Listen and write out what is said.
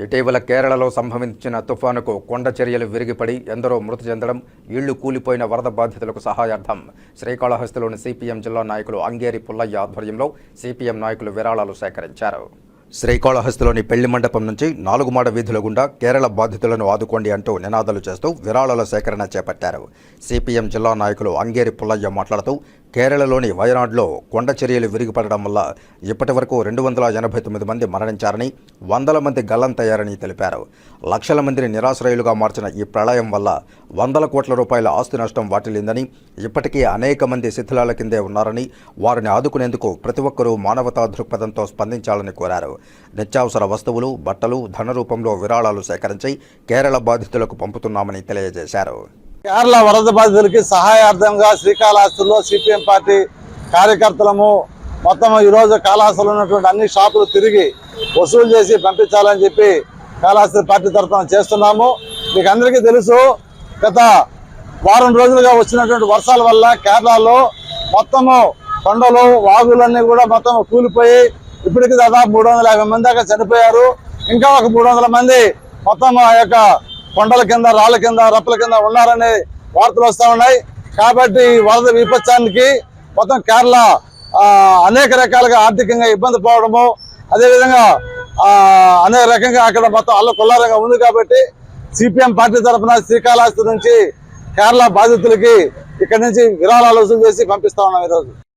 ఇటీవల కేరళలో సంభవించిన తుఫానుకు కొండ చర్యలు విరిగిపడి ఎందరో మృతి చెందడం, ఇళ్లు కూలిపోయిన వరద బాధితులకు సహాయార్థం శ్రీకాళహస్తిలోని సిపిఎం జిల్లా నాయకులు అంగేరి పుల్లయ్య ఆధ్వర్యంలో సిపిఎం నాయకులు విరాళాలు సేకరించారు. శ్రీకాళహస్తిలోని పెళ్లి మండపం నుంచి 4 మాడ వీధుల గుండా కేరళ బాధితులను ఆదుకోండి అంటూ నినాదాలు చేస్తూ విరాళాల సేకరణ చేపట్టారు. సిపిఎం జిల్లా నాయకులు అంగేరి పుల్లయ్య మాట్లాడుతూ కేరళలోని వయనాడ్లో కొండ చర్యలు విరిగిపడడం వల్ల ఇప్పటి వరకు 289 మంది మరణించారని, వందల మంది గల్లంతయ్యారని తెలిపారు. లక్షల మందిని నిరాశ్రయులుగా మార్చిన ఈ ప్రళయం వల్ల వందల కోట్ల రూపాయల ఆస్తి నష్టం వాటిల్లిందని, ఇప్పటికీ అనేక మంది శిథిలాల కిందే ఉన్నారని, వారిని ఆదుకునేందుకు ప్రతి ఒక్కరూ మానవతా దృక్పథంతో స్పందించాలని కోరారు. నిత్యావసర వస్తువులు, బట్టలు ధన రూపంలో విరాళాలు సేకరించి కేరళ బాధితులకు పంపుతున్నామని తెలియజేశారు. కేరళ వరద బాధితులకి సహాయార్థంగా శ్రీకాళహస్తిలో సిపిఎం పార్టీ కార్యకర్తలము మొత్తం ఈరోజు కాళహస్తిలో ఉన్నటువంటి అన్ని షాపులు తిరిగి వసూలు చేసి పంపించాలని చెప్పి కాళహస్తి పార్టీ తరఫున చేస్తున్నాము. మీకు అందరికీ తెలుసు, గత వారం రోజులుగా వచ్చినటువంటి వర్షాల వల్ల కేరళలో మొత్తము కొండలు వాగులన్నీ కూడా మొత్తం కూలిపోయి ఇప్పటికి దాదాపు 350 మంది దాకా చనిపోయారు. ఇంకా ఒక 300 మంది మొత్తం ఆ యొక్క కొండల కింద, రాళ్ల కింద, రప్పల కింద ఉన్నారనే వార్తలు వస్తూ ఉన్నాయి. కాబట్టి ఈ వరద విపత్యానికి మొత్తం కేరళ అనేక రకాలుగా ఆర్థికంగా ఇబ్బంది పోవడము, అదేవిధంగా అనేక రకంగా అక్కడ మొత్తం అల్లకొల్లారంగా ఉంది. కాబట్టి సిపిఎం పార్టీ తరఫున శ్రీకాళహస్తి నుంచి కేరళ బాధితులకి ఇక్కడి నుంచి విరాళాలు వసూలు చేసి పంపిస్తా ఉన్నాం ఈరోజు.